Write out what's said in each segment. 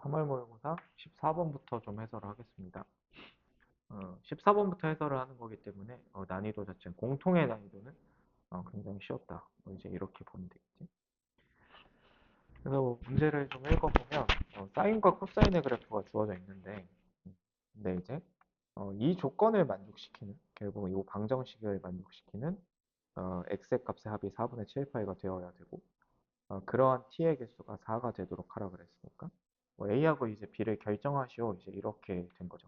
3월 모의고사 14번부터 좀 해설을 하겠습니다. 14번부터 해설을 하는 거기 때문에 난이도 자체는 공통의 난이도는 굉장히 쉬웠다. 이제 이렇게 보면 되겠지. 그래서 문제를 좀 읽어보면 사인과 코사인의 그래프가 주어져 있는데 근데 이제 이 조건을 만족시키는 결국 이 방정식을 만족시키는 x의 값의 합이 4분의 7파이가 되어야 되고 그러한 t의 개수가 4가 되도록 하라 그랬으니까 a하고 이제 b를 결정하시오 이제 이렇게 된 거죠.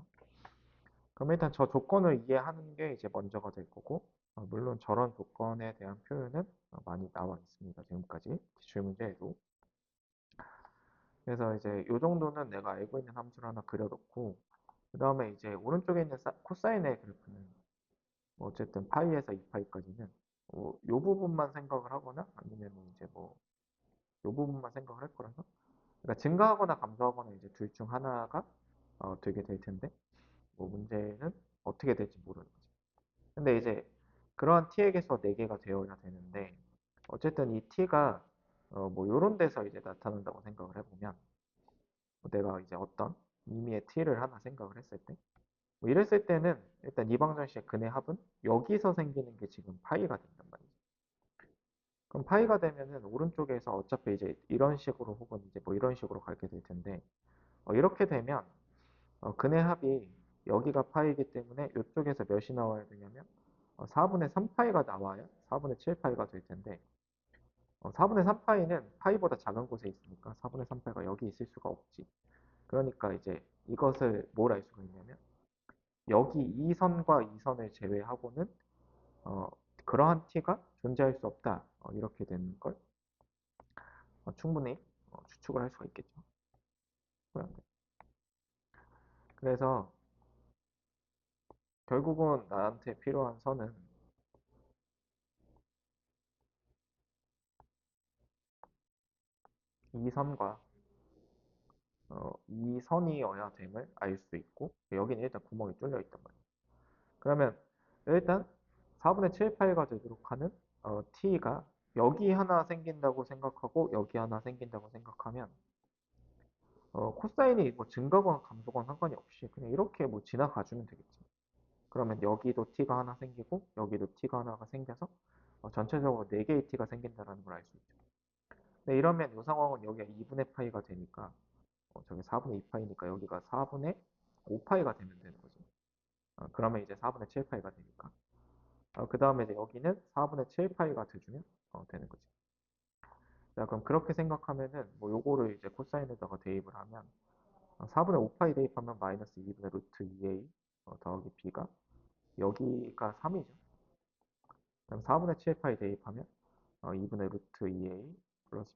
그럼 일단 저 조건을 이해하는 게 이제 먼저가 될 거고 물론 저런 조건에 대한 표현은 많이 나와 있습니다. 지금까지 기출 문제에도. 그래서 이제 이 정도는 내가 알고 있는 함수를 하나 그려놓고 그 다음에 이제 오른쪽에 있는 코사인의 그래프는 뭐 어쨌든 파이에서 2파이까지는 요 부분만 생각을 하거나 아니면 이제 뭐 요 부분만 생각을 할 거라서 그러니까 증가하거나 감소하거나 이제 둘 중 하나가 되게 될 텐데 뭐 문제는 어떻게 될지 모르는 거지. 근데 이제 그러한 t의 개수가 4개가 되어야 되는데 어쨌든 이 t가 뭐 요런 데서 이제 나타난다고 생각을 해보면 내가 이제 어떤 의미의 t를 하나 생각을 했을 때 뭐 이랬을 때는 일단 이 방정식의 근의 합은 여기서 생기는 게 지금 파이가 된단 말이지. 그럼 파이가 되면은 오른쪽에서 어차피 이제 이런 식으로 혹은 이제 뭐 이런 식으로 가게 될 텐데 이렇게 되면 근의 합이 여기가 파이기 때문에 이쪽에서 몇이 나와야 되냐면 4분의 3파이가 나와야 4분의 7파이가 될 텐데 4분의 3파이는 파이보다 작은 곳에 있으니까 4분의 3파이가 여기 있을 수가 없지. 그러니까 이제 이것을 뭘 알 수가 있냐면 여기 이 선과 이 선을 제외하고는 어, 그러한 t가 존재할 수 없다. 이렇게 되는 걸 충분히 추측을 할 수가 있겠죠. 그래서 결국은 나한테 필요한 선은 이 선과 이 선이어야 됨을 알 수 있고 여기는 일단 구멍이 뚫려 있단 말이에요. 그러면 일단 4분의 7파이가 되도록 하는 t가 여기 하나 생긴다고 생각하고 여기 하나 생긴다고 생각하면 코사인이 뭐 증가건 감소건 상관이 없이 그냥 이렇게 뭐 지나가주면 되겠지. 그러면 여기도 t가 하나 생기고 여기도 t가 하나가 생겨서 전체적으로 4개의 t가 생긴다는 걸 알 수 있죠. 근데 이러면 이 상황은 여기가 2분의 파이가 되니까 저기 4분의 2파이니까 여기가 4분의 5파이가 되면 되는 거지. 그러면 이제 4분의 7파이가 되니까. 그 다음에 이제 여기는 4분의 7파이가 돼주면 되는 거지. 자, 그럼 그렇게 생각하면은 뭐 요거를 이제 코사인에다가 대입을 하면 4분의 5파이 대입하면 마이너스 2분의 루트 2a 더하기 b가 여기가 3이죠. 그럼 4분의 7파이 대입하면 2분의 루트 2a 플러스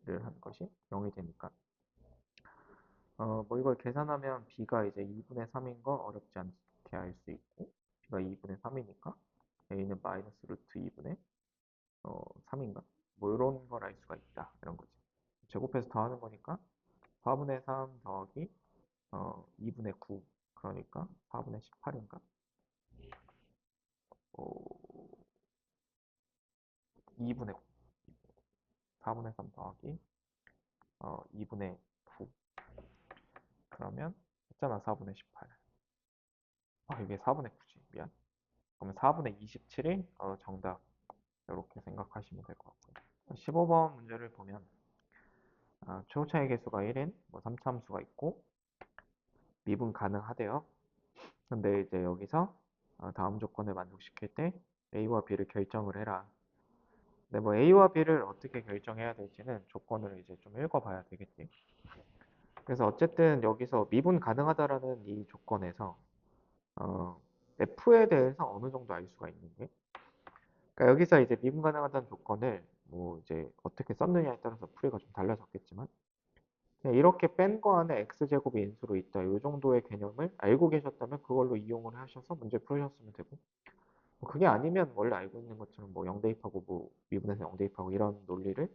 b를 한 것이 0이 되니까 뭐 이걸 계산하면 b가 이제 2분의 3인 거 어렵지 않게 알 수 있고 b가 2분의 3이니까 a는 마이너스 루트 2분의 3인가? 뭐 이런 걸 알 수가 있다. 이런 거지. 제곱해서 더하는 거니까 4분의 3 더하기 2분의 9 그러니까 4분의 18인가? 2분의 9 4분의 3 더하기 2분의 9 그러면 했잖아 4분의 18 이게 4분의 9지 미안 그러면 4분의 27이 정답 이렇게 생각하시면 될 것 같고요. 15번 문제를 보면 최고차의 개수가 1인 뭐 3차함수가 있고 미분 가능하대요. 근데 이제 여기서 다음 조건을 만족시킬 때 A와 B를 결정을 해라. 근데 뭐 A와 B를 어떻게 결정해야 될지는 조건을 이제 좀 읽어봐야 되겠지. 그래서 어쨌든 여기서 미분 가능하다라는 이 조건에서 F에 대해서 어느 정도 알 수가 있는 게 그러니까 여기서 이제 미분 가능하다는 조건을 뭐 이제 어떻게 썼느냐에 따라서 풀이가 좀 달라졌겠지만 그냥 이렇게 뺀 거 안에 x제곱이 인수로 있다. 이 정도의 개념을 알고 계셨다면 그걸로 이용을 하셔서 문제 풀으셨으면 되고 뭐 그게 아니면 원래 알고 있는 것처럼 뭐 0 대입하고 뭐 미분해서 0 대입하고 이런 논리를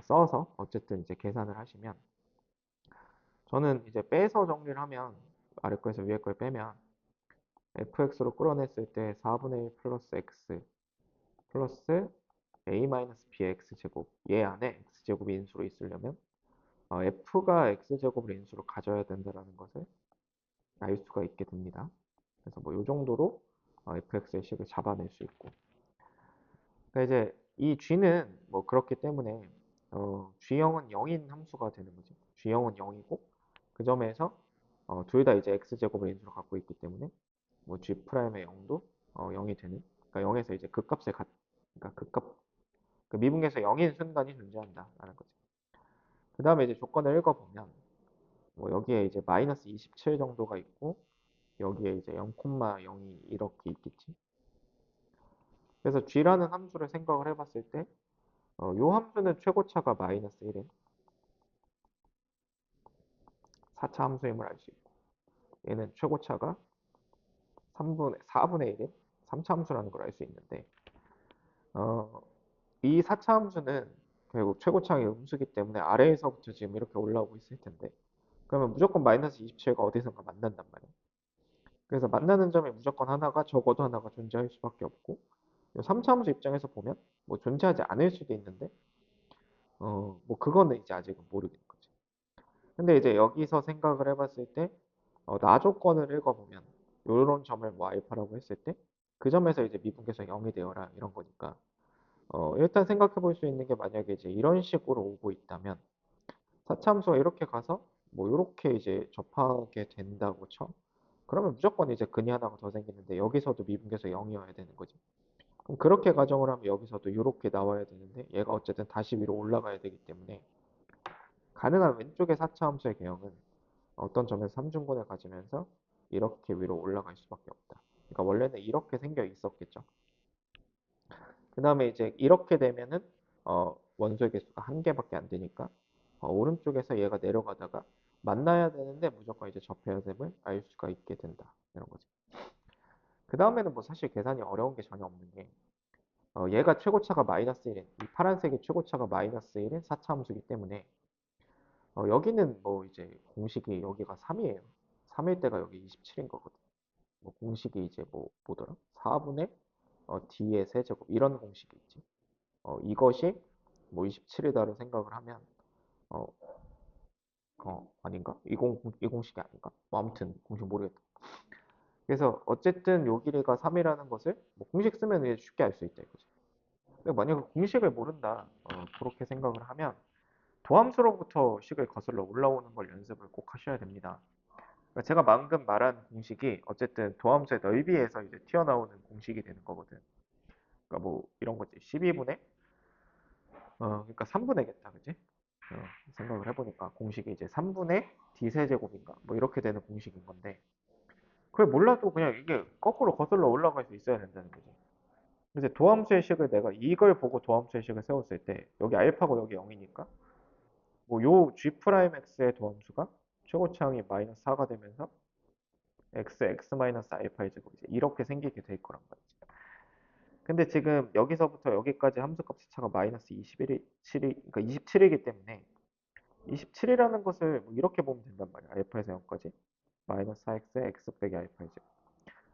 써서 어쨌든 이제 계산을 하시면 저는 이제 빼서 정리를 하면 아래 거에서 위에 걸 빼면 fx로 끌어냈을 때 4분의 1 플러스 x 플러스 a 마이너스 b의 x제곱 얘 안에 x제곱이 인수로 있으려면 f가 x제곱을 인수로 가져야 된다는 것을 알 수가 있게 됩니다. 그래서 뭐 이 정도로 fx의 식을 잡아낼 수 있고. 그러니까 이제 이 g는 뭐 그렇기 때문에 g형은 0인 함수가 되는 거지. g형은 0이고 그 점에서 둘 다 이제 x제곱을 인수로 갖고 있기 때문에 뭐 g 프라임의 0도 0이 되는. 그러니까 0에서 이제 극값을 그러니까 극값 그 미분계에서 0인 순간이 존재한다라는 거지. 그 다음에 이제 조건을 읽어보면 뭐 여기에 이제 마이너스 27 정도가 있고 여기에 이제 0,0이 이렇게 있겠지. 그래서 g라는 함수를 생각을 해봤을 때 이 함수는 최고차가 마이너스 1인 4차 함수임을 알 수 있고 얘는 최고차가 4분의 1인 3차 함수라는 걸 알 수 있는데 어, 이 4차 함수는 결국 최고차의 음수기 때문에 아래에서부터 지금 이렇게 올라오고 있을 텐데 그러면 무조건 마이너스 27과 어디선가 만난단 말이야. 그래서 만나는 점이 무조건 하나가 적어도 하나가 존재할 수밖에 없고 3차 함수 입장에서 보면 뭐 존재하지 않을 수도 있는데 뭐 그거는 이제 아직은 모르겠는 거지. 근데 이제 여기서 생각을 해봤을 때 나 조건을 읽어보면 요런 점을 뭐 알파라고 했을 때 그 점에서 이제 미분계에서 0이 되어라 이런 거니까 일단 생각해 볼 수 있는 게 만약에 이제 이런 식으로 오고 있다면 사차함수가 이렇게 가서 뭐 이렇게 이제 접하게 된다고 쳐. 그러면 무조건 이제 근이 하나가 더 생기는데 여기서도 미분계에서 0이어야 되는 거지. 그럼 그렇게 가정을 하면 여기서도 이렇게 나와야 되는데 얘가 어쨌든 다시 위로 올라가야 되기 때문에 가능한 왼쪽의 4차 함수의 개형은 어떤 점에서 삼중근을 가지면서 이렇게 위로 올라갈 수밖에 없다. 그러니까 원래는 이렇게 생겨 있었겠죠. 그 다음에 이제 이렇게 되면은 원소의 개수가 한 개밖에 안 되니까 오른쪽에서 얘가 내려가다가 만나야 되는데 무조건 이제 접해야 됨을 알 수가 있게 된다. 이런 거지. 그 다음에는 뭐 사실 계산이 어려운 게 전혀 없는 게 얘가 최고차가 마이너스 1인 이 파란색이 최고차가 마이너스 1인 4차 함수이기 때문에 여기는 뭐 이제 공식이 여기가 3이에요. 3일 때가 여기 27인 거거든. 뭐 공식이 이제 뭐더라? 4분의 d의 세제곱 이런 공식이 있지. 이것이 뭐 27이다로 생각을 하면 어, 아닌가? 이 공식이 아닌가? 뭐 아무튼 공식 모르겠다. 그래서 어쨌든 요 길이가 3이라는 것을 뭐 공식 쓰면 이제 쉽게 알 수 있다 이거지. 근데 만약에 공식을 모른다 그렇게 생각을 하면 도함수로부터 식을 거슬러 올라오는 걸 연습을 꼭 하셔야 됩니다. 그러니까 제가 방금 말한 공식이 어쨌든 도함수의 넓이에서 이제 튀어나오는 공식이 되는 거거든. 그러니까 뭐 이런 거지. 12분의 그러니까 3분의겠다, 그지? 생각을 해보니까 공식이 이제 3분의 d세제곱인가 뭐 이렇게 되는 공식인 건데 그걸 몰라도 그냥 이게 거꾸로 거슬러 올라갈 수 있어야 된다는 거지. 이제 도함수의 식을 내가 이걸 보고 도함수의 식을 세웠을 때 여기 알파고 여기 0이니까 뭐 요 g'x의 도함수가 최고차항이 마이너스 4가 되면서 x 마이너스 알파의 제곱 이제 이렇게 생기게 될 거란 말이지. 근데 지금 여기서부터 여기까지 함수값의 차가 마이너스 21이 7이 그러니까 27이기 때문에 27이라는 것을 뭐 이렇게 보면 된단 말이야. 알파에서 0까지 마이너스 4x의 x 빼기 알파의 제곱.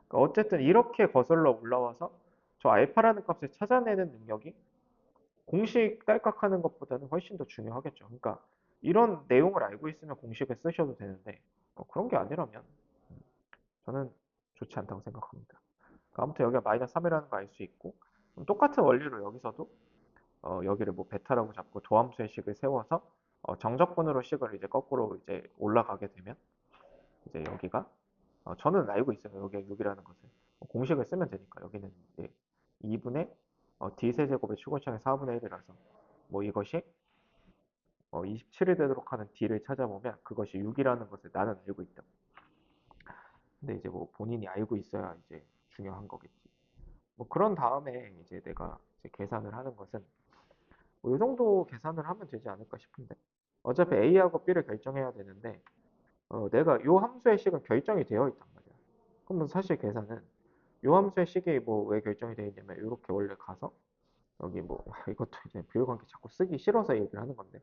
그러니까 어쨌든 이렇게 거슬러 올라와서 저 알파라는 값을 찾아내는 능력이 공식 딸깍하는 것보다는 훨씬 더 중요하겠죠. 그러니까 이런 내용을 알고 있으면 공식을 쓰셔도 되는데 그런 게 아니라면 저는 좋지 않다고 생각합니다. 그러니까 아무튼 여기가 마이너스 3이라는 거 알 수 있고 똑같은 원리로 여기서도 여기를 뭐 베타라고 잡고 도함수의 식을 세워서 정적분으로 식을 이제 거꾸로 이제 올라가게 되면 이제 여기가 저는 알고 있어요. 여기 6이라는 것을 공식을 쓰면 되니까 여기는 이제 2분의 d세제곱의 추고차항이 4분의 1이라서 뭐 이것이 27이 되도록 하는 d를 찾아보면 그것이 6이라는 것을 나는 알고 있다. 근데 이제 뭐 본인이 알고 있어야 이제 중요한 거겠지. 뭐 그런 다음에 이제 내가 이제 계산을 하는 것은 뭐이 정도 계산을 하면 되지 않을까 싶은데 어차피 A하고 B를 결정해야 되는데 내가 요 함수의 식은 결정이 되어 있단 말이야. 그러면 사실 계산은 요 함수의 식이 뭐 왜 결정이 되어 있냐면 이렇게 원래 가서 여기 뭐 이것도 이제 비율관계 자꾸 쓰기 싫어서 얘기를 하는 건데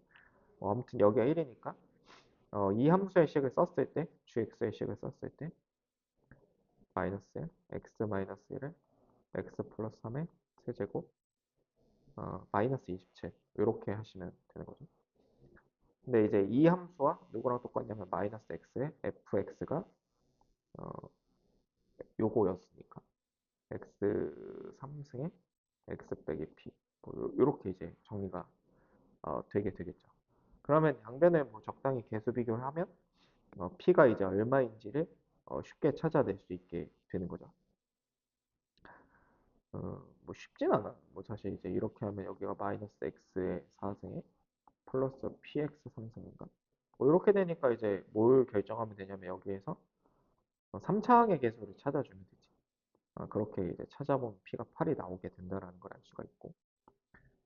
아무튼 여기가 1이니까 이 함수의 식을 썼을 때 gx의 식을 썼을 때 마이너스 x 마이너스 1을 x 플러스 3의 세제곱 마이너스 27 이렇게 하시면 되는 거죠. 근데 이제 이 함수와 누구랑 똑같냐면 마이너스 x에 fx가 요거였으니까 x 3승에 x 빼기 p 뭐 요렇게 이제 정리가 되게 되겠죠. 그러면 양변을 뭐 적당히 계수 비교를 하면 p가 이제 얼마인지를 쉽게 찾아낼 수 있게 되는 거죠. 뭐 쉽진 않아. 뭐 사실 이제 이렇게 하면 여기가 마이너스 x의 4승에 플러스 px 3승인가? 뭐 이렇게 되니까 이제 뭘 결정하면 되냐면 여기에서 3차항의 계수를 찾아주면 되지. 그렇게 이제 찾아보면 p가 8이 나오게 된다라는 걸 알 수가 있고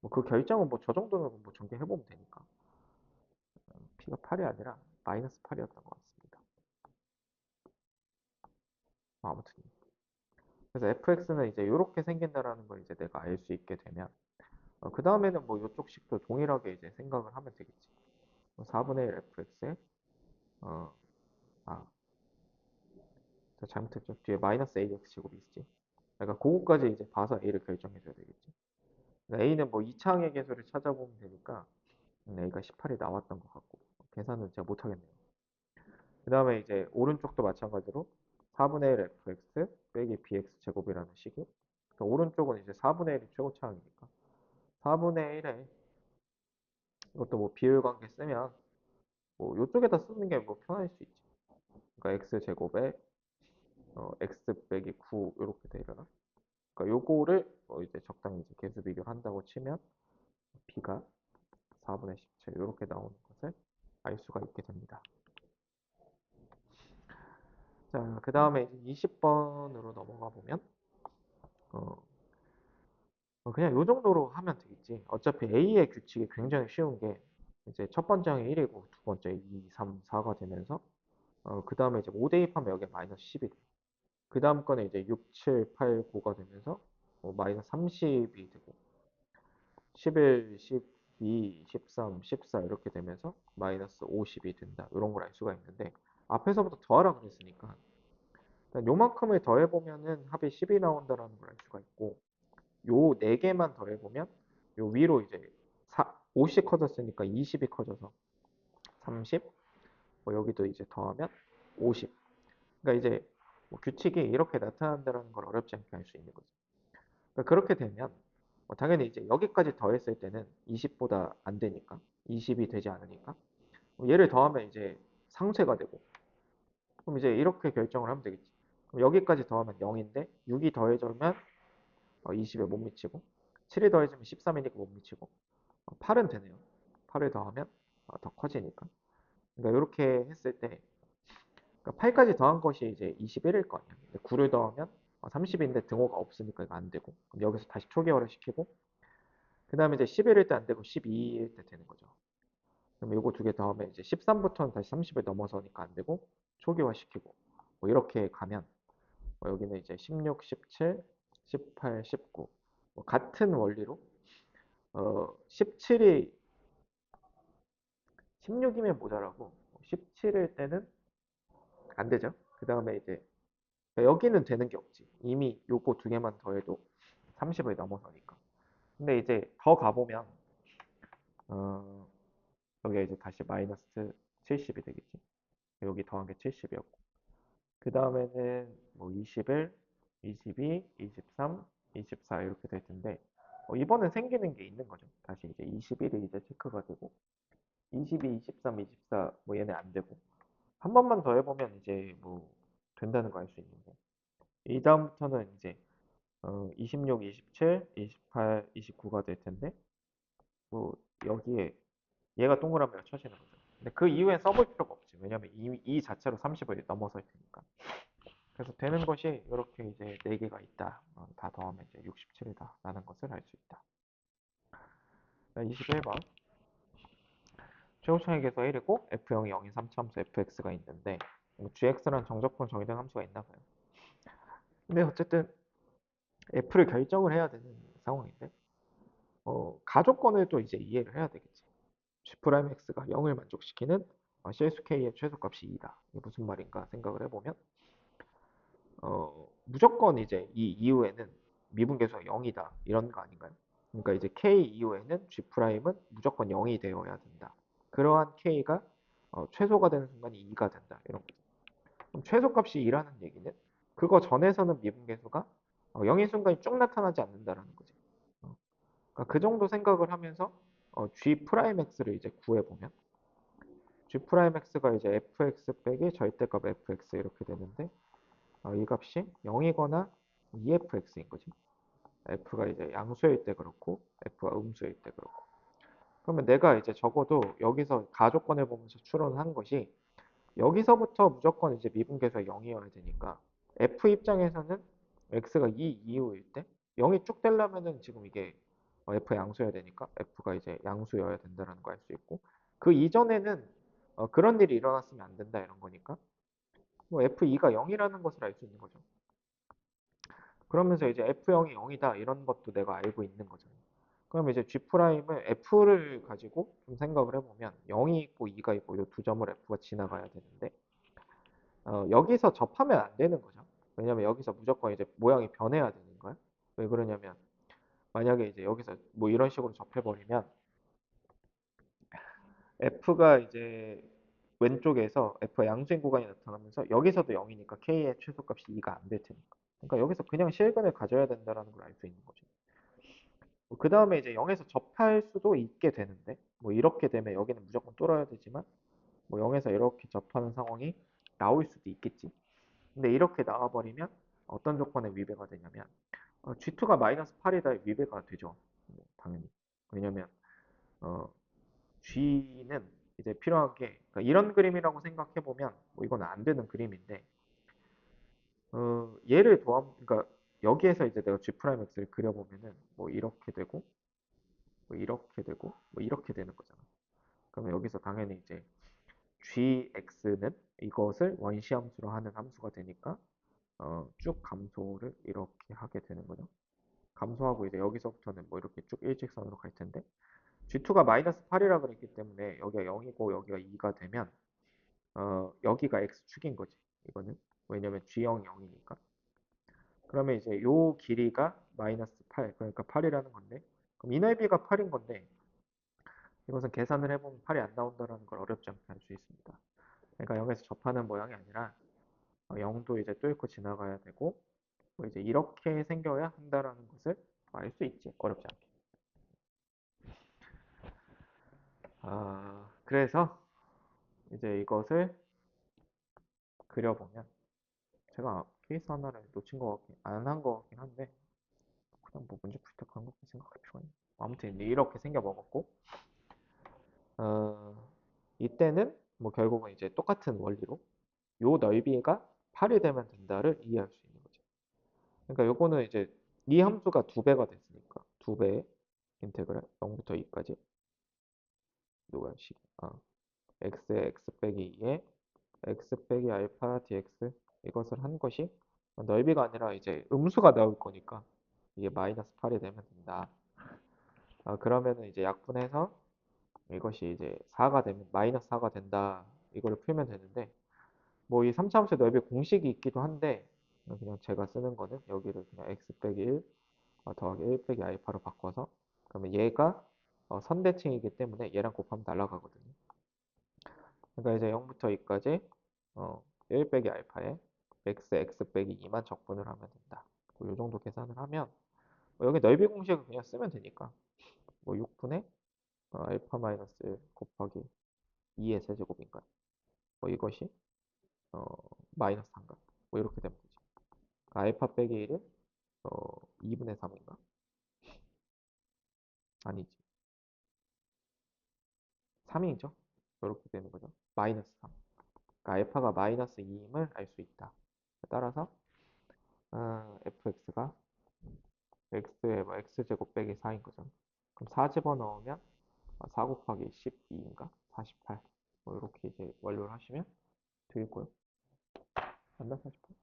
뭐 그 결정은 뭐 저 정도면 뭐 전개해보면 되니까 p가 8이 아니라 마이너스 8이었던 것 같습니다. 아무튼 그래서 fx는 이제 이렇게 생긴다라는 걸 이제 내가 알 수 있게 되면 그 다음에는 뭐 이쪽 식도 동일하게 이제 생각을 하면 되겠지. 4분의 1 fx에 어, 아, 저 잘못했죠. 뒤에 마이너스 ax 제곱이 있지. 그러니까 그거까지 이제 봐서 a를 결정해줘야 되겠지. a는 뭐 2차항의 계수를 찾아보면 되니까 a가 18이 나왔던 것 같고 계산은 제가 못하겠네요. 그 다음에 이제 오른쪽도 마찬가지로 4분의 1 fx 빼기 bx 제곱이라는 식이 그러니까 오른쪽은 이제 4분의 1이 최고차항이니까 4분의 1에 이것도 뭐 비율 관계 쓰면 뭐 이쪽에다 쓰는 게 뭐 편할 수 있지. 그러니까 x 제곱에 x 빼기 9 이렇게 되려나? 그러니까 요거를 이제 적당히 이제 계수 비교를 한다고 치면 b가 4분의 17 이렇게 나오는 것을 알 수가 있게 됩니다. 자, 그 다음에 이제 20번으로 넘어가 보면 어, 그냥 요 정도로 하면 되겠지. 어차피 A의 규칙이 굉장히 쉬운 게 이제 첫 번째 항이 1이고 두 번째 2, 3, 4가 되면서 그 다음에 이제 5 대입하면 여기에 마이너스 10이 돼. 그 다음 거는 이제 6, 7, 8, 9가 되면서 마이너스 30이 되고 11, 12, 13, 14 이렇게 되면서 마이너스 50이 된다. 이런 걸 알 수가 있는데 앞에서부터 더하라 그랬으니까 일단 요만큼을 더해보면은 합이 10이 나온다라는 걸 알 수가 있고 요 4개만 더해보면 요 위로 이제 50이 커졌으니까 20이 커져서 30, 여기도 이제 더하면 50. 그러니까 이제 뭐 규칙이 이렇게 나타난다는 걸 어렵지 않게 알 수 있는 거죠. 그러니까 그렇게 되면 당연히 이제 여기까지 더했을 때는 20보다 안 되니까 20이 되지 않으니까 얘를 더하면 이제 상쇄가 되고 그럼 이제 이렇게 결정을 하면 되겠지. 그럼 여기까지 더하면 0인데 6이 더해지면 20에 못 미치고 7이 더해지면 13이니까 못 미치고 8은 되네요. 8을 더하면 더 커지니까. 그러니까 이렇게 했을 때 그러니까 8까지 더한 것이 이제 21일 거 아니야. 근데 9를 더하면 30인데 등호가 없으니까 이거 안 되고 그럼 여기서 다시 초기화를 시키고 그 다음에 이제 11일 때 안 되고 12일 때 되는 거죠. 그럼 요거 두 개 더하면 이제 13부터는 다시 30을 넘어서니까 안 되고 초기화 시키고 뭐 이렇게 가면 여기는 이제 16, 17, 18, 19 같은 원리로 17이 16이면 모자라고 17일 때는 안 되죠. 그 다음에 이제 여기는 되는 게 없지. 이미 요거 두 개만 더해도 30을 넘어서니까. 근데 이제 더 가보면 어, 여기가 이제 다시 마이너스 70이 되겠지. 여기 더한 게 70이었고. 그 다음에는 뭐 21, 22, 23, 24 이렇게 될 텐데 이번엔 생기는 게 있는 거죠. 다시 이제 21이 이제 체크가 되고 22, 23, 24 뭐 얘네 안 되고 한 번만 더 해보면 이제 뭐 된다는 거 알 수 있는데 이 다음부터는 이제 26, 27, 28, 29가 될 텐데 뭐 여기에 얘가 동그라미가 쳐지는 거죠. 근데 그 이후에 써볼 필요가 없지. 왜냐면 이 자체로 30을 넘어설 테니까. 그래서 되는 것이 이렇게 이제 4개가 있다. 다 더하면 이제 67이다. 라는 것을 알 수 있다. 21번. 최고차항계수 1이고 f0이 0인 3차함수 fx가 있는데 gx라는 정적분 정의된 함수가 있나 봐요. 근데 어쨌든 f를 결정을 해야 되는 상황인데 가족권을 또 이제 이해를 해야 되겠지. G'X가 0을 만족시키는 CSK의 최소값이 2다. 이게 무슨 말인가 생각을 해보면 무조건 이제 이 이후에는 미분계수가 0이다. 이런 거 아닌가요? 그러니까 이제 K 이후에는 G'은 무조건 0이 되어야 된다. 그러한 k가 최소가 되는 순간이 2가 된다. 이런 거죠. 그럼 최소값이 2라는 얘기는 그거 전에서는 미분계수가 0인 순간이 쭉 나타나지 않는다라는 거지. 그러니까 그 정도 생각을 하면서 g 프라임 x를 이제 구해보면 g 프라임 x가 이제 fx 빼기 절대값 fx 이렇게 되는데 이 값이 0이거나 2fx인 거지. f가 이제 양수일 때 그렇고 f가 음수일 때 그렇고. 그러면 내가 이제 적어도 여기서 가조건을 보면서 추론한 것이 여기서부터 무조건 이제 미분계수가 0이어야 되니까 f 입장에서는 x가 2 이후일 때 0이 쭉 되려면은 지금 이게 f 양수여야 되니까 f가 이제 양수여야 된다는 거 알 수 있고 그 이전에는 그런 일이 일어났으면 안 된다 이런 거니까 뭐 f2가 0이라는 것을 알 수 있는 거죠. 그러면서 이제 f0이 0이다 이런 것도 내가 알고 있는 거잖아요. 그럼 이제 G'을 F를 가지고 좀 생각을 해보면 0이 있고 2가 있고 이 두 점을 F가 지나가야 되는데 여기서 접하면 안 되는 거죠. 왜냐면 여기서 무조건 이제 모양이 변해야 되는 거야. 왜 그러냐면 만약에 이제 여기서 뭐 이런 식으로 접해버리면 F가 이제 왼쪽에서 F가 양수인 구간이 나타나면서 여기서도 0이니까 K의 최소값이 2가 안 될 테니까. 그러니까 여기서 그냥 실근을 가져야 된다는 걸 알 수 있는 거죠. 그 다음에 이제 0에서 접할 수도 있게 되는데 뭐 이렇게 되면 여기는 무조건 뚫어야 되지만 뭐 0에서 이렇게 접하는 상황이 나올 수도 있겠지. 근데 이렇게 나와버리면 어떤 조건에 위배가 되냐면 G2가 마이너스 8이다 위배가 되죠. 당연히. 왜냐면 어, G는 이제 필요한 게 그러니까 이런 그림이라고 생각해 보면 뭐 이건 안 되는 그림인데 얘를 그러니까 여기에서 이제 내가 G 프라임 X를 그려보면은 뭐 이렇게 되고 뭐 이렇게 되고 뭐 이렇게 되는 거잖아. 그러면 여기서 당연히 이제 gx는 이것을 원시함수로 하는 함수가 되니까 쭉 감소를 이렇게 하게 되는 거죠. 감소하고 이제 여기서부터는 뭐 이렇게 쭉 일직선으로 갈 텐데 g2가 마이너스 8이라 그랬기 때문에 여기가 0이고 여기가 2가 되면 여기가 x축인 거지. 이거는 왜냐면 g0 0이니까. 그러면 이제 요 길이가 마이너스 8 그러니까 8이라는 건데 그럼 이 넓이가 8인 건데 이것은 계산을 해보면 8이 안 나온다는 걸 어렵지 않게 알 수 있습니다. 그러니까 0에서 접하는 모양이 아니라 0도 이제 뚫고 지나가야 되고 뭐 이제 이렇게 생겨야 한다라는 것을 알 수 있지. 어렵지 않게. 그래서 이제 이것을 그려보면 제가 케이스 하나를 놓친 것 같긴 안 한 것 같긴 한데 그냥 뭐 문제 풀 때 그런 것도 생각할 필요가 있네. 아무튼 이렇게 생겨 먹었고 어, 이때는 뭐 결국은 이제 똑같은 원리로 요 넓이가 8이 되면 된다를 이해할 수 있는 거죠. 그러니까 요거는 이제 이 함수가 2배가 됐으니까 2배의 인테그랄 0부터 2까지 요거식 x의 x 빼기 2에 x 빼기 알파 dx 이것을 한 것이 넓이가 아니라 이제 음수가 나올 거니까 이게 마이너스 8이 되면 된다. 그러면은 이제 약분해서 이것이 이제 4가 되면 마이너스 4가 된다. 이거를 풀면 되는데 뭐 이 3차함수의 넓이 공식이 있기도 한데 그냥 제가 쓰는 거는 여기를 그냥 x 빼기 1 더하기 1 빼기 알파로 바꿔서 그러면 얘가 선대칭이기 때문에 얘랑 곱하면 날아가거든요. 그러니까 이제 0부터 2까지 1 빼기 알파에 x 빼기 2만 적분을 하면 된다. 뭐이 정도 계산을 하면 여기 넓이 공식을 그냥 쓰면 되니까 뭐 6분의 알파 마이너스 1 곱하기 2의 세제곱인가 뭐 이것이 마이너스 3가 뭐 이렇게 되면 되죠. 그러니까 알파 빼기 1은 2분의 3인가? 아니지. 3이죠. 이렇게 되는 거죠. 마이너스 3. 그러니까 알파가 마이너스 2임을 알 수 있다. 따라서 fx가 x의 뭐 x제곱 빼기 4인 거죠. 그럼 4 집어넣으면 4 곱하기 12인가? 48. 뭐 이렇게 이제 완료를 하시면 되겠고요. 맞나? 48.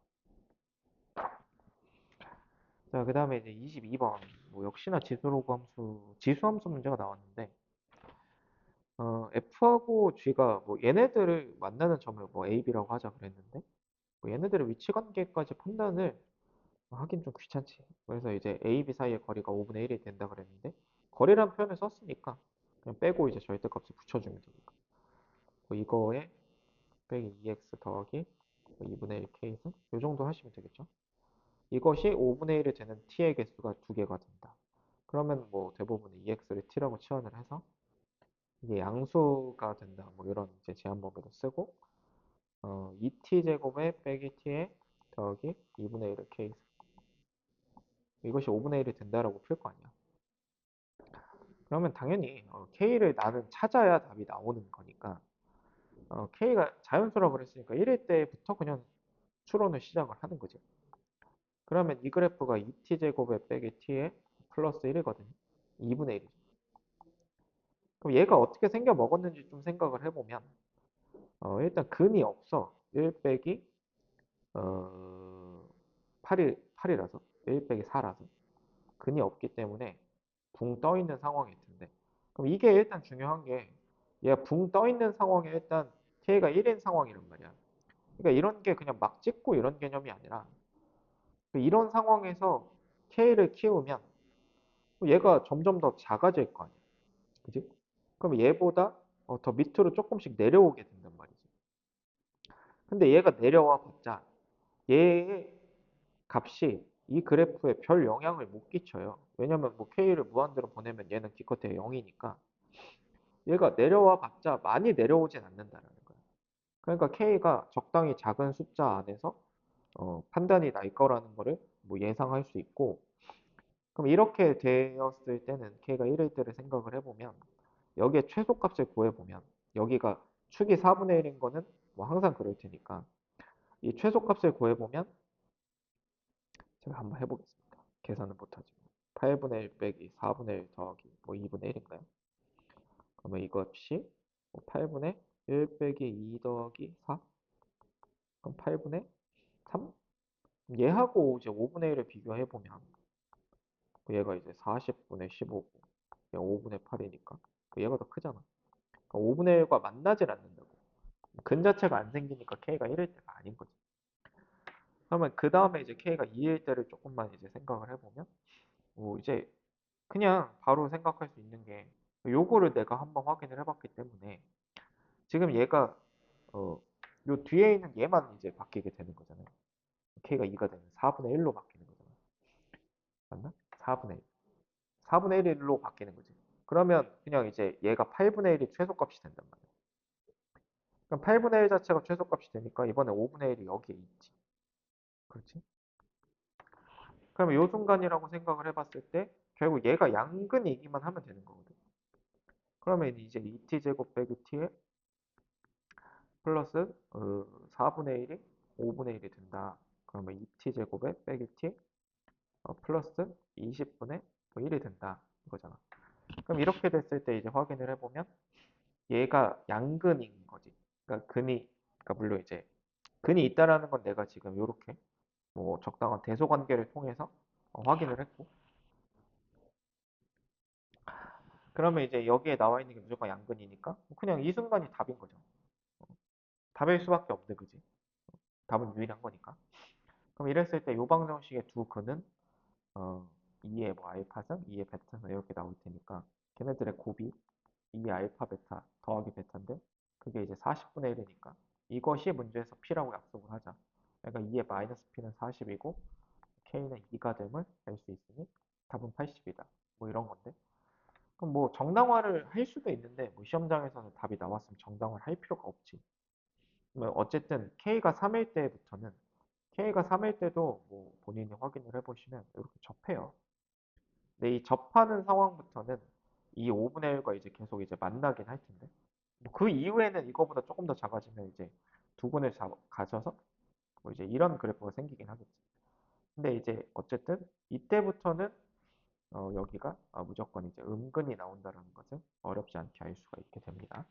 자, 그 다음에 이제 22번. 뭐 역시나 지수함수 문제가 나왔는데 f하고 g가 뭐 얘네들을 만나는 점을 뭐 a, b라고 하자 그랬는데 뭐 얘네들의 위치 관계까지 판단을 하긴 좀 귀찮지. 그래서 이제 A, B 사이의 거리가 5분의 1이 된다 그랬는데 거리란 표현을 썼으니까 그냥 빼고 이제 절대값을 붙여주면 되니까. 뭐 이거에 빼기 2x 더하기 뭐 2분의 1 k승 이 정도 하시면 되겠죠. 이것이 5분의 1이 되는 t의 개수가 두 개가 된다. 그러면 뭐 대부분 2x를 t라고 치환을 해서 이게 양수가 된다. 뭐 이런 이제 제한법으로 쓰고 2t 제곱에 빼기 t에 더하기 2분의 1의 k 이것이 5분의 1이 된다라고 풀 거 아니야. 그러면 당연히 k를 나는 찾아야 답이 나오는 거니까 k가 자연수라고 그랬으니까 1일 때부터 그냥 추론을 시작을 하는 거지. 그러면 이 그래프가 2t 제곱에 빼기 t에 플러스 1이거든요. 2분의 1이죠. 그럼 얘가 어떻게 생겨 먹었는지 좀 생각을 해보면 일단 근이 없어. 1 빼기 8이라서 1 빼기 4라서 근이 없기 때문에 붕 떠 있는 상황일 텐데 그럼 이게 일단 중요한 게 얘가 붕 떠 있는 상황에 일단 k가 1인 상황이란 말이야. 그러니까 이런 게 그냥 막 찍고 이런 개념이 아니라 이런 상황에서 k를 키우면 얘가 점점 더 작아질 거 아니야. 그지? 그럼 얘보다 더 밑으로 조금씩 내려오게 된단 말이지. 근데 얘가 내려와 봤자 얘의 값이 이 그래프에 별 영향을 못 끼쳐요. 왜냐면 뭐 k를 무한대로 보내면 얘는 기껏해 0이니까 얘가 내려와 봤자 많이 내려오진 않는다는 거예요. 그러니까 k가 적당히 작은 숫자 안에서 판단이 날 거라는 거를 뭐 예상할 수 있고 그럼 이렇게 되었을 때는 k가 1일 때를 생각을 해보면 여기에 최소값을 구해보면 여기가 축이 4분의 1인 거는 뭐 항상 그럴 테니까 이 최소값을 구해보면 제가 한번 해보겠습니다. 계산은 못하지만 8분의 1 빼기 4분의 1 더하기 뭐 2분의 1인가요? 그러면 이것이 8분의 1 빼기 2 더하기 4? 그럼 8분의 3? 얘하고 이제 5분의 1을 비교해보면 얘가 이제 40분의 15고 얘가 5분의 8이니까 얘가 더 크잖아. 그러니까 5분의 1과 만나질 않는다고. 근 자체가 안 생기니까 k가 1일 때가 아닌 거지. 그러면 그 다음에 이제 k가 2일 때를 조금만 이제 생각을 해보면 이제 그냥 바로 생각할 수 있는 게 요거를 내가 한번 확인을 해봤기 때문에 지금 얘가 요 뒤에 있는 얘만 이제 바뀌게 되는 거잖아요. k가 2가 되면 4분의 1로 바뀌는 거잖아요. 맞나? 4분의 1. 4분의 1로 바뀌는 거지. 그러면 그냥 이제 얘가 8분의 1이 최소값이 된단 말이야. 그럼 8분의 1 자체가 최소값이 되니까 이번에 5분의 1이 여기에 있지. 그렇지? 그러면 요 순간이라고 생각을 해봤을 때 결국 얘가 양근이기만 하면 되는 거거든. 그러면 이제 2t 제곱 빼기 t에 플러스 4분의 1이 5분의 1이 된다. 그러면 2t 제곱에 빼기 t 플러스 20분의 1이 된다. 이거잖아. 그럼 이렇게 됐을 때 이제 확인을 해보면 얘가 양근인 거지. 그러니까 그러니까 물론 이제 근이 있다라는 건 내가 지금 이렇게 뭐 적당한 대소 관계를 통해서 확인을 했고 그러면 이제 여기에 나와 있는 게 무조건 양근이니까 그냥 이 순간이 답인 거죠. 답일 수밖에 없는 거지. 답은 유일한 거니까. 그럼 이랬을 때 요방정식의 두 근은 2의 뭐 알파승, 2의 베타승 이렇게 나올 테니까 걔네들의 곱이 2의 알파 베타 더하기 베타인데 그게 이제 40분의 1이니까 이것이 문제에서 P라고 약속을 하자. 그러니까 2의 마이너스 P는 40이고 K는 2가 됨을 알 수 있으니 답은 80이다. 뭐 이런 건데. 그럼 뭐 정당화를 할 수도 있는데 뭐 시험장에서는 답이 나왔으면 정당화를 할 필요가 없지. 뭐 어쨌든 K가 3일 때도 뭐 본인이 확인을 해보시면 이렇게 접해요. 근데 이 접하는 상황부터는 이 5분의 1과 이제 계속 이제 만나긴 할 텐데 뭐그 이후에는 이거보다 조금 더 작아지면 이제 두 분을 가셔서 뭐 이제 이런 그래프가 생기긴 하겠지. 근데 이제 어쨌든 이때부터는 여기가 무조건 이제 음근이 나온다는 것을 어렵지 않게 알 수가 있게 됩니다.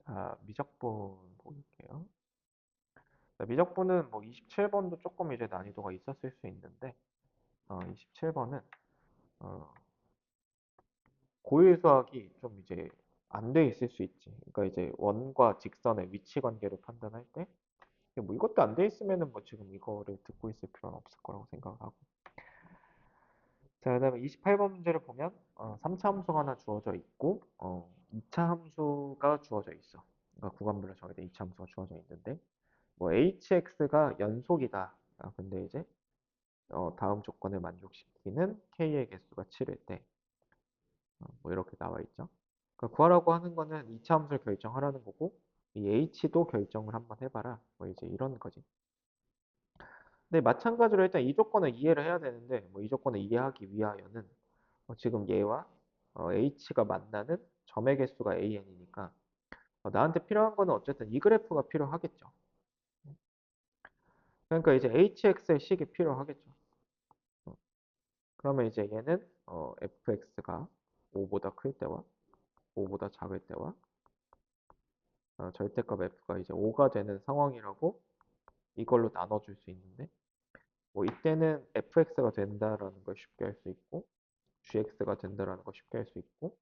자, 미적분 볼게요. 자, 미적분은 뭐 27번도 조금 이제 난이도가 있었을 수 있는데 27번은 고일 수학이 좀 이제 안 돼 있을 수 있지. 그러니까 이제 원과 직선의 위치 관계를 판단할 때 뭐 이것도 안 돼 있으면은 뭐 지금 이거를 듣고 있을 필요는 없을 거라고 생각을 하고 자, 그다음에 28번 문제를 보면 3차 함수가 하나 주어져 있고 2차 함수가 주어져 있어. 그러니까 구간별로 정해진 2차 함수가 주어져 있는데 뭐 hx가 연속이다. 근데 이제 다음 조건을 만족시키는 k의 개수가 7일 때 뭐 이렇게 나와 있죠. 그러니까 구하라고 하는 거는 2차 함수를 결정하라는 거고 이 h도 결정을 한번 해봐라. 뭐 이제 이런 거지. 근데 마찬가지로 일단 이 조건을 이해를 해야 되는데 뭐 이 조건을 이해하기 위하여는 지금 얘와 h가 만나는 점의 개수가 an이니까 나한테 필요한 거는 어쨌든 이 그래프가 필요하겠죠. 그러니까 이제 hx의 식이 필요하겠죠. 어, 그러면 이제 얘는 fx가 5보다 클 때와 5보다 작을 때와 절대값 f가 이제 5가 되는 상황이라고 이걸로 나눠줄 수 있는데 뭐 이때는 fx가 된다라는 걸 쉽게 할 수 있고 gx가 된다라는 걸 쉽게 할 수 있고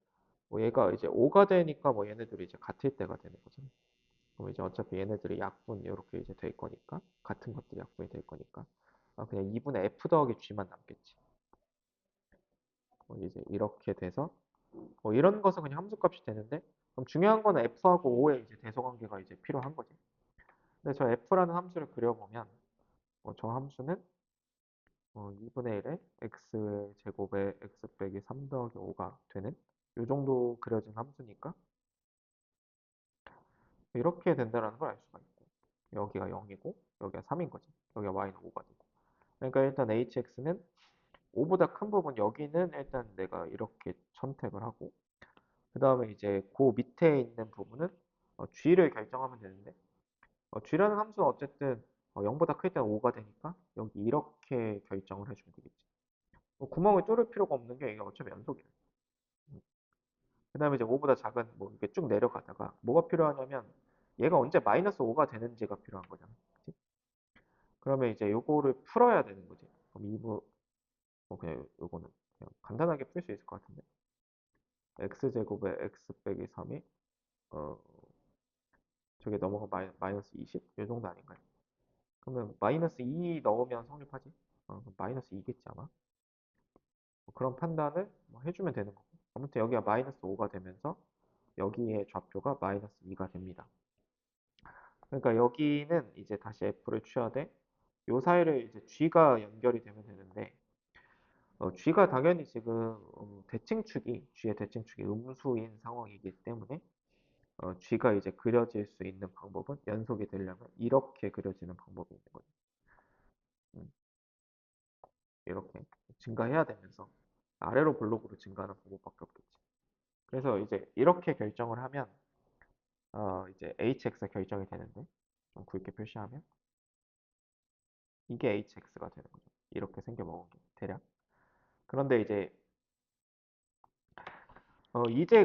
뭐 얘가 이제 5가 되니까 뭐 얘네들이 이제 같을 때가 되는 거잖아. 그럼 이제 어차피 얘네들이 약분 이렇게 이제 될 거니까 같은 것들이 약분이 될 거니까 그냥 2분의 f 더하기 g만 남겠지. 이제 이렇게 돼서 이런 것은 그냥 함수값이 되는데 그럼 중요한 거는 f하고 5의 이제 대소관계가 이제 필요한 거지. 근데 저 f라는 함수를 그려보면 저 함수는 2분의 1에 x 제곱에 x 빼기 3 더하기 5가 되는 이 정도 그려진 함수니까 이렇게 된다는 걸 알 수가 있고 여기가 0이고 여기가 3인 거지. 여기가 y는 5가 되고 그러니까 일단 hx는 5보다 큰 부분 여기는 일단 내가 이렇게 선택을 하고 그 다음에 이제 그 밑에 있는 부분은 g를 결정하면 되는데 g라는 함수는 어쨌든 0보다 클 때는 5가 되니까 여기 이렇게 결정을 해주면 되겠지. 구멍을 뚫을 필요가 없는 게 이게 어차피 연속이야. 그 다음에 이제 5보다 작은 뭐 이렇게 쭉 내려가다가 뭐가 필요하냐면 얘가 언제 마이너스 5가 되는지가 필요한 거잖아. 그치? 그러면 이제 요거를 풀어야 되는 거지. 그럼 이부 그냥 요거는 그냥 간단하게 풀 수 있을 것 같은데 x제곱에 x 빼기 3이 어 저게 넘어가 마이너스 20? 이 정도 아닌가요? 그러면 마이너스 2 넣으면 성립하지? 그럼 마이너스 2겠지 아마? 뭐 그런 판단을 뭐 해주면 되는 거고 아무튼 여기가 마이너스 5가 되면서 여기의 좌표가 마이너스 2가 됩니다. 그러니까 여기는 이제 다시 f를 취하되 요 사이를 이제 g가 연결이 되면 되는데 g가 당연히 지금 대칭축이 g의 대칭축이 음수인 상황이기 때문에 g가 이제 그려질 수 있는 방법은 연속이 되려면 이렇게 그려지는 방법이 있는 거죠. 음, 이렇게 증가해야 되면서 아래로 블록으로 증가하는 방법밖에 없겠지. 그래서 이제 이렇게 결정을 하면 이제 hx가 결정이 되는데 좀 굵게 표시하면 이게 hx가 되는 거죠. 이렇게 생겨먹은 게 대략. 그런데 이제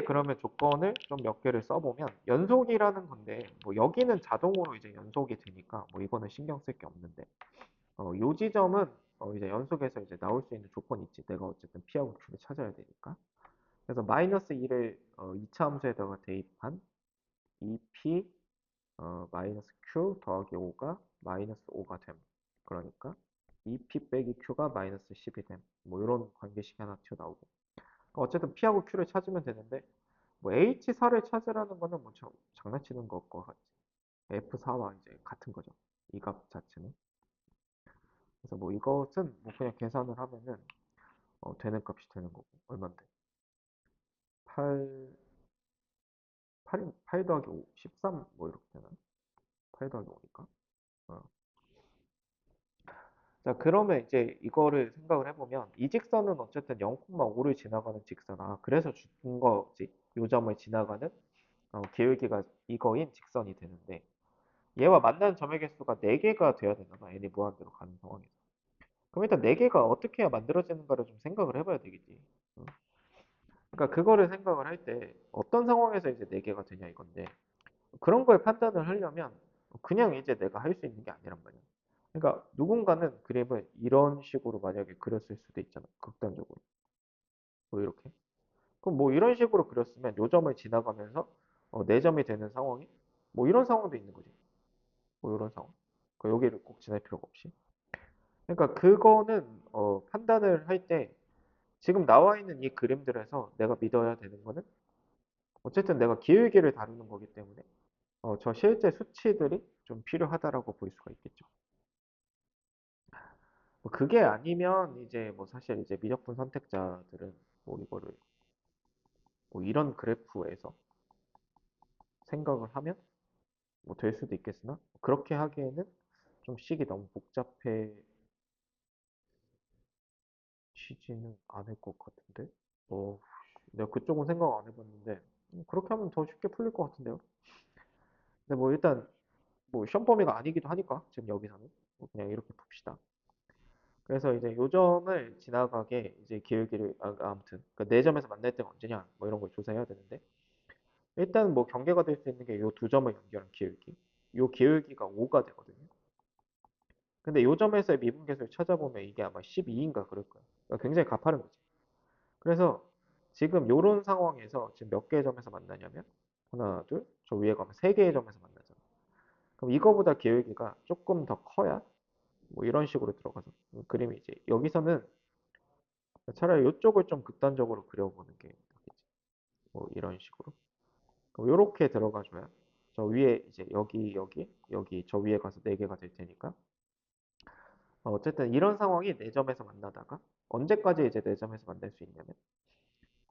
그러면 조건을 좀 몇 개를 써보면 연속이라는 건데 뭐 여기는 자동으로 이제 연속이 되니까 뭐 이거는 신경 쓸 게 없는데 요 지점은 이제 연속에서 이제 나올 수 있는 조건이 있지. 내가 어쨌든 P하고 Q를 찾아야 되니까. 그래서 마이너스 2를 2차 함수에다가 대입한 2P 마이너스 Q 더하기 5가 마이너스 5가 됨. 그러니까 2P 빼기 Q가 마이너스 10이 됨. 뭐 이런 관계식이 하나 튀어나오고. 어쨌든 P하고 Q를 찾으면 되는데 뭐 H4를 찾으라는 거는 뭐 장난치는 것과 같지. F4와 이제 같은 거죠. 이 값 자체는. 그래서 뭐 이것은 뭐 그냥 계산을 하면은 되는 값이 되는 거고 얼마인데 8, 8 더하기 5, 13 뭐 이렇게 되나? 8 더하기 5니까 자 그러면 이제 이거를 생각을 해보면 이 직선은 어쨌든 0,5를 지나가는 직선 그래서 준 거지 요 점을 지나가는 기울기가 이거인 직선이 되는데 얘와 만나는 점의 개수가 4개가 돼야 되나 봐 n이 무한대로 가는 상황에서 그럼 일단 4개가 어떻게 해야 만들어지는가를 좀 생각을 해봐야 되겠지 그러니까 그거를 생각을 할 때 어떤 상황에서 이제 4개가 되냐 이건데 그런 걸 판단을 하려면 그냥 이제 내가 할 수 있는 게 아니란 말이야. 그러니까 누군가는 그림을 이런 식으로 만약에 그렸을 수도 있잖아. 극단적으로. 뭐 이렇게. 그럼 뭐 이런 식으로 그렸으면 요 점을 지나가면서 4점이 되는 상황이 뭐 이런 상황도 있는 거지. 뭐 이런 상황. 여기를 꼭 지날 필요가 없이. 그러니까 그거는 판단을 할 때 지금 나와 있는 이 그림들에서 내가 믿어야 되는 거는 어쨌든 내가 기울기를 다루는 거기 때문에 저 실제 수치들이 좀 필요하다라고 볼 수가 있겠죠. 뭐 그게 아니면 이제 뭐 사실 이제 미적분 선택자들은 뭐 이거를 뭐 이런 그래프에서 생각을 하면 뭐 될 수도 있겠으나 그렇게 하기에는 좀 식이 너무 복잡해지지는 않을 것 같은데. 어, 내가 그쪽은 생각 안 해봤는데 그렇게 하면 더 쉽게 풀릴 것 같은데요. 근데 뭐 일단 뭐 시험 범위가 아니기도 하니까 지금 여기서는 뭐 그냥 이렇게 풉시다. 그래서 이제 요점을 지나가게 이제 기울기를 아무튼 그네 점에서 만날 때가 언제냐 뭐 이런 걸 조사해야 되는데 일단 뭐 경계가 될 수 있는 게 요 두 점을 연결한 기울기. 요 기울기가 5가 되거든요. 근데 요 점에서의 미분계수를 찾아보면 이게 아마 12인가 그럴 거예요. 그러니까 굉장히 가파른 거지. 그래서 지금 요런 상황에서 지금 몇 개의 점에서 만나냐면 하나, 둘, 저 위에 가면 세 개의 점에서 만나잖아. 그럼 이거보다 기울기가 조금 더 커야 뭐 이런 식으로 들어가서 그림이 이제 여기서는 차라리 이쪽을 좀 극단적으로 그려보는 게 낫겠지. 뭐 이런 식으로. 그럼 요렇게 들어가줘야 저 위에 이제 여기 저 위에 가서 네 개가 될 테니까 어쨌든 이런 상황이 네 점에서 만나다가 언제까지 이제 네 점에서 만날 수 있냐면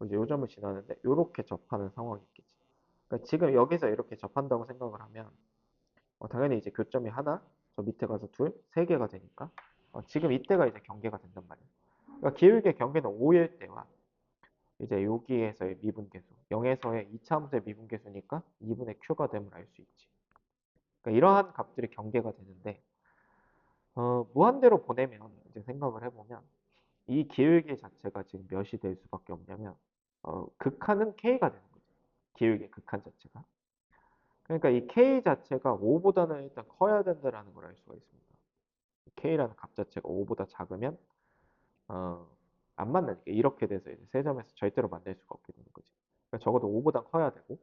이제 요 점을 지나는데 요렇게 접하는 상황이 있겠지. 그러니까 지금 여기서 이렇게 접한다고 생각을 하면 당연히 이제 교점이 하나, 저 밑에 가서 둘, 세 개가 되니까 지금 이때가 이제 경계가 된단 말이에요. 그러니까 기울기의 경계는 5일 때와 이제 여기에서의 미분계수, 0에서의 2차 함수의 미분계수니까 2분의 q가 됨을 알 수 있지. 그러니까 이러한 값들이 경계가 되는데 무한대로 보내면 이제 생각을 해보면 이 기울기 자체가 지금 몇이 될 수밖에 없냐면 극한은 k가 되는 거죠. 기울기 극한 자체가. 그러니까 이 k 자체가 5보다는 일단 커야 된다라는 걸 알 수가 있습니다. k라는 값 자체가 5보다 작으면 어, 안 만나니까 이렇게 돼서 이제 세 점에서 절대로 만날 수가 없게 되는 거지. 그러니까 적어도 5보다 커야 되고.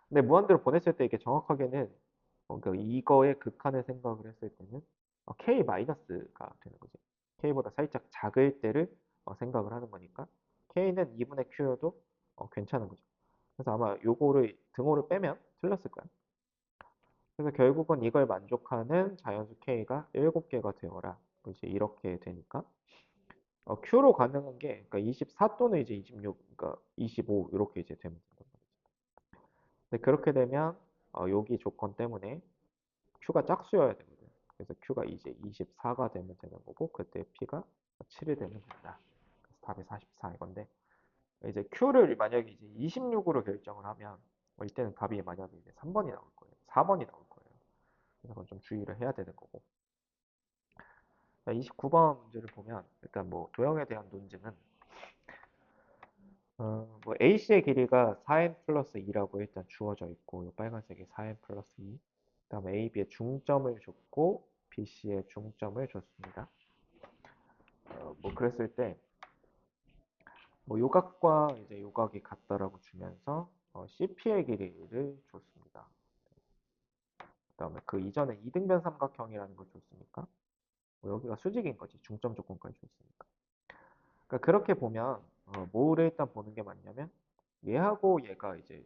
근데 무한대로 보냈을 때 이게 정확하게는 그러니까 이거의 극한을 생각을 했을 때는 k-가 되는 거지. k보다 살짝 작을 때를 생각을 하는 거니까 k는 2분의 q여도 괜찮은 거죠. 그래서 아마 요거를 등호를 빼면 틀렸을 거야. 그래서 결국은 이걸 만족하는 자연수 k가 7개가 되어라. 이제 이렇게 되니까 q로 가능한 게 그러니까 24 또는 이제 26, 그러니까 25 이렇게 이제 되면 된단 말이죠. 근데 그렇게 되면 여기 조건 때문에 q가 짝수여야 되거든. 그래서 q가 이제 24가 되면 되는 거고 그때 p가 7이 되면 된다. 그래서 답이 44 이건데 이제 q를 만약에 이제 26으로 결정을 하면 이때는 답이 만약에 이제 3번이 나올 거예요. 4번이 나올 거예요. 그래서 그건 좀 주의를 해야 되는 거고. 29번 문제를 보면 일단 뭐 도형에 대한 논증은 뭐 AC의 길이가 4n 플러스 2라고 일단 주어져 있고 이 빨간색이 4n 플러스 2 그다음에 AB의 중점을 줬고 BC의 중점을 줬습니다. 뭐 그랬을 때 뭐 요각과 이제 요각이 같다라고 주면서 CP의 길이를 줬습니다. 그다음에 그 이전에 이등변 삼각형이라는 걸 줬으니까 뭐 여기가 수직인 거지. 중점 조건까지 줬으니까. 그러니까 그렇게 보면 뭐를 일단 보는 게 맞냐면 얘하고 얘가 이제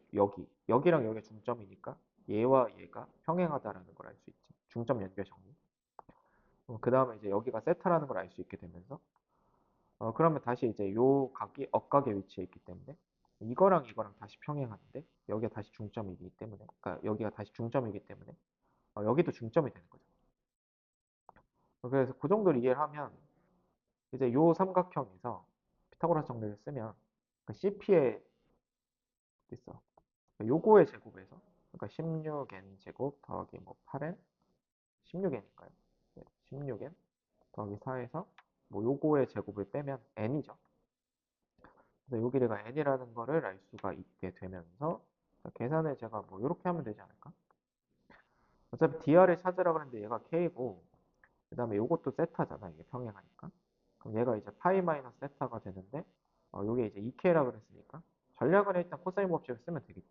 여기랑 여기 중점이니까 얘와 얘가 평행하다라는 걸 알 수 있지. 중점 연결 정리. 그 다음에 이제 여기가 세타라는 걸 알 수 있게 되면서 그러면 다시 이제 요 각이 억각의 위치에 있기 때문에 이거랑 다시 평행하는데 여기가 다시 중점이기 때문에 그러니까 여기가 다시 중점이기 때문에 여기도 중점이 되는 거죠. 그래서 그 정도를 이해를 하면 이제 요 삼각형에서 피타고라스 정리를 쓰면 그 CP에 있어. 요거의 제곱에서 그러니까 16n 제곱 더하기 뭐 8n 16n인가요? 네, 16n 더하기 4에서 뭐 요거의 제곱을 빼면 n이죠. 그래서 요 길이가 n이라는 거를 알 수가 있게 되면서 계산을 제가 뭐 이렇게 하면 되지 않을까? 어차피 dr을 찾으라 그랬는데 얘가 k고 그 다음에 요것도 세타잖아. 이게 평행하니까. 그럼 얘가 이제 파이 마이너스 세타가 되는데 요게 이제 2k라 그랬으니까 전략은 일단 코사인 법칙을 쓰면 되겠지.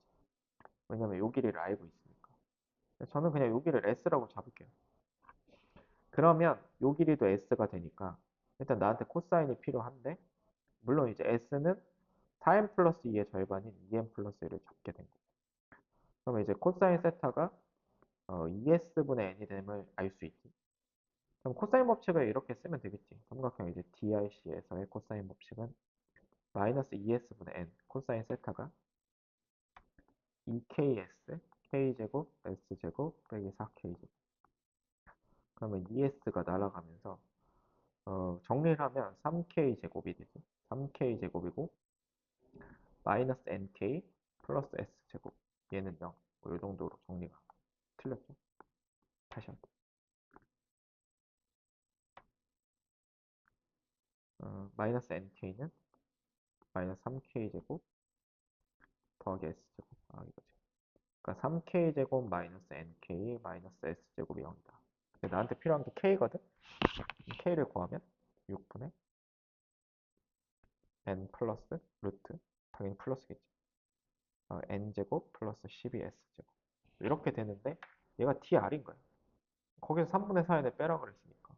왜냐면 요 길이를 알고 있으니까. 저는 그냥 요 길이를 s라고 잡을게요. 그러면 요 길이도 s가 되니까 일단 나한테 코사인이 필요한데, 물론 이제 s는 4n 플러스 2의 절반인 2n 플러스 1을 잡게 된 거고. 그러면 이제 코사인 세타가 2s분의 n이 됨을 알 수 있지. 그럼 코사인 법칙을 이렇게 쓰면 되겠지. 삼각형 이제 DRC에서의 코사인 법칙은 마이너스 2s분의 n, 코사인 세타가 2ks, k제곱, s제곱, 빼기 4k제곱. 그러면 2s가 날아가면서 정리를 하면 3k제곱이 되지. 3k제곱이고 마이너스 nk 플러스 s제곱. 얘는 0. 이 정도로 정리가 틀렸죠. 다시 한번. 마이너스 nk는 마이너스 3k제곱 더하기 s제곱. 이거지. 그러니까 3k제곱 마이너스 nk 마이너스 s제곱이 0이다. 나한테 필요한 게 k거든? k를 구하면 6분의 n 플러스 루트, 당연히 플러스겠지. n제곱 플러스 12s제곱. 이렇게 되는데 얘가 dr인 거야. 거기서 3분의 4n을 빼라 그랬으니까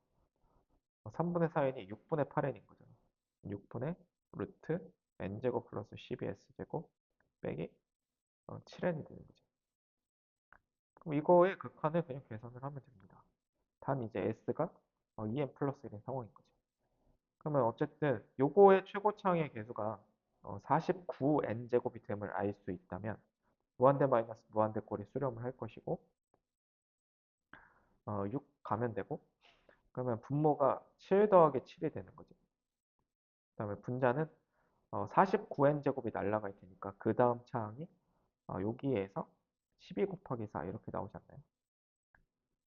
3분의 4n이 6분의 8n인 거잖아. 6분의 루트 n제곱 플러스 12s제곱 빼기 7n이 되는 거지. 그럼 이거의 극한을 그냥 계산을 하면 됩니다. 단 이제 s가 2n 플러스 1인 상황인 거지. 그러면 어쨌든 요거의 최고차항의 계수가 49n제곱이 됨을 알 수 있다면 무한대 마이너스 무한대 꼴이 수렴을 할 것이고 6 가면 되고, 그러면 분모가 7 더하기 7이 되는 거지. 그 다음에 분자는 49n제곱이 날라갈 테니까 그 다음 차항이 여기에서 12 곱하기 4 이렇게 나오지 않나요?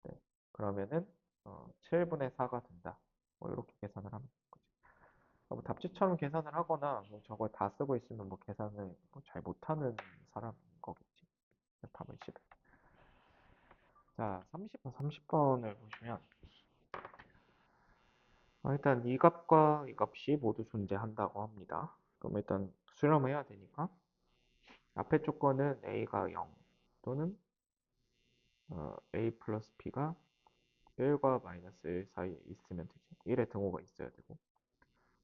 네. 그러면은 7분의 4가 된다. 뭐 이렇게 계산을 하면 되는 거지. 뭐 답지처럼 계산을 하거나 뭐 저걸 다 쓰고 있으면 뭐 계산을 뭐잘 못하는 사람인 거겠지. 답은 10. 자, 30번을 보시면 일단 이 값과 이 값이 모두 존재한다고 합니다. 그럼 일단 수렴해야 되니까 앞에 조건은 a가 0 또는 a 플러스 b가 1과 마이너스 1 사이에 있으면 되지. 1의 등호가 있어야 되고.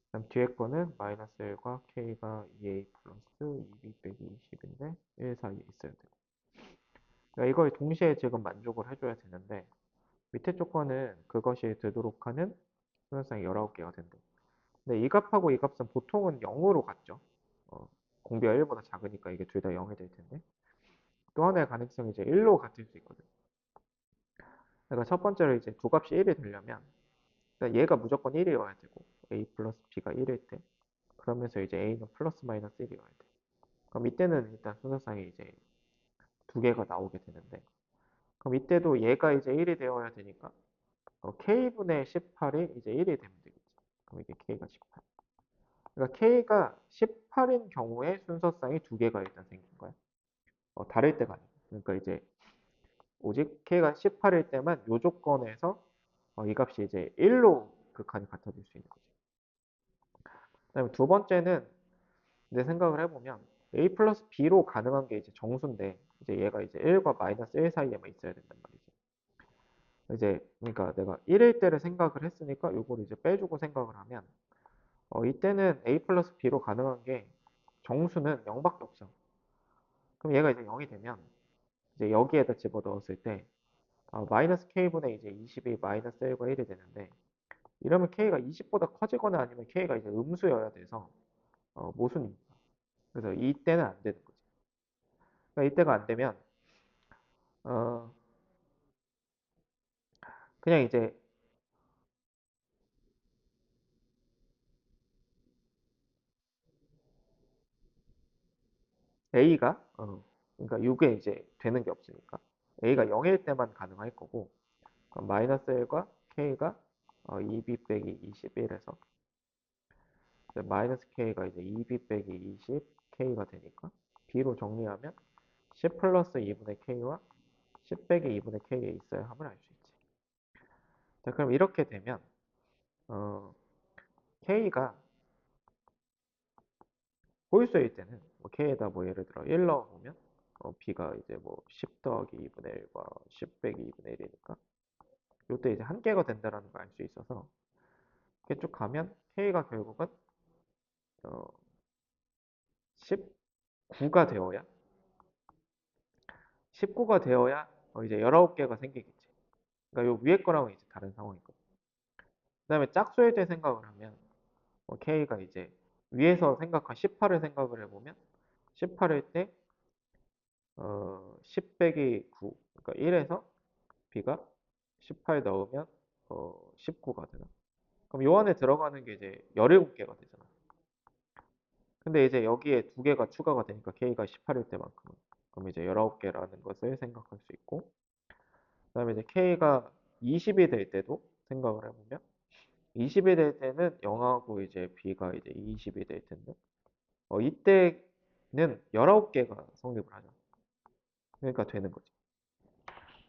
그다음 뒤에 거는 마이너스 1과 k가 2a 플러스 2b 빼기 20인데 1 사이에 있어야 되고. 그러니까 이걸 동시에 지금 만족을 해줘야 되는데 밑에 조건은 그것이 되도록 하는 수능상이 19개가 된대. 근데 이 값하고 이 값은 보통은 0으로 같죠. 공비가 1보다 작으니까 이게 둘 다 0이 될 텐데. 또 하나의 가능성이 이제 1로 같을 수 있거든. 그러니까 첫 번째로 이제 두 값이 1이 되려면 그러니까 얘가 무조건 1이어야 되고 a 플러스 b가 1일 때 그러면서 이제 a는 플러스 마이너스 1이어야 돼. 그럼 이때는 일단 순서상에 이제 두 개가 나오게 되는데 그럼 이때도 얘가 이제 1이 되어야 되니까 k분의 18이 이제 1이 되면 되겠지. 그럼 이게 k가 18. 그러니까 k가 18인 경우에 순서상이 두 개가 일단 생긴 거야. 다를 때가 아니고. 그러니까 이제 오직 k가 18일 때만 요 조건에서 이 값이 이제 1로 극한이 같아질 수 있는 거지. 그다음에 두 번째는 내 생각을 해보면 a 플러스 b로 가능한 게 이제 정수인데 이제 얘가 이제 1과 마이너스 1 사이에만 있어야 된단 말이지. 이제 그러니까 내가 1일 때를 생각을 했으니까 요거를 이제 빼주고 생각을 하면 이때는 a 플러스 b로 가능한 게 정수는 0밖에 없어. 그럼 얘가 이제 0이 되면 이제 여기에다 집어넣었을 때 마이너스 k분의 이제 20이 마이너스 1과 1이 되는데 이러면 k가 20보다 커지거나 아니면 k가 이제 음수여야 돼서 모순입니다. 그래서 이때는 안 되는 거지. 그러니까 이때가 안 되면 어, 그냥 이제 a가 그러니까 6에 이제 되는 게 없으니까 a가 0일 때만 가능할 거고 그럼 마이너스 1과 k가 2b 빼기 21에서 마이너스 k가 이제 2b 빼기 20 k가 되니까 b로 정리하면 10 플러스 2분의 k와 10 빼기 2분의 k에 있어야 함을 알 수 있지. 자, 그럼 이렇게 되면 k가 홀수일 때는 뭐 k에다 뭐 예를 들어 1 넣어보면 b가 이제 뭐 10 더하기 2분의 1과 10 빼기 2분의 1이니까 이때 이제 한 개가 된다라는 걸 알 수 있어서 이렇게 쭉 가면 K가 결국은 19가 되어야 19가 되어야 이제 19개가 생기겠지. 그러니까 요 위에 거랑은 이제 다른 상황이거든. 그다음에 짝수에 대해 생각을 하면 K가 이제 위에서 생각한 18을 생각을 해보면 18일 때 10 빼기 9 그러니까 1에서 B가 18 넣으면 19가 되나? 그럼 요 안에 들어가는 게 이제 17개가 되잖아. 근데 이제 여기에 두 개가 추가가 되니까 K가 18일 때만큼은 그럼 이제 19개라는 것을 생각할 수 있고 그다음에 이제 K가 20이 될 때도 생각을 해보면 20이 될 때는 0하고 이제 B가 이제 20이 될 텐데 이때는 19개가 성립을 하죠. 그러니까 되는 거지.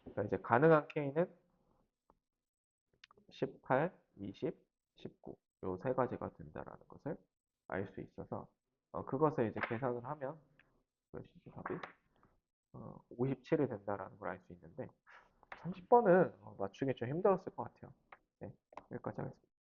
그러니까 이제 가능한 K는 18, 20, 19. 요 세 가지가 된다라는 것을 알 수 있어서 그것을 이제 계산을 하면 몇이지 답이 57이 된다라는 걸 알 수 있는데 30번은 맞추기 좀 힘들었을 것 같아요. 네, 여기까지 하겠습니다.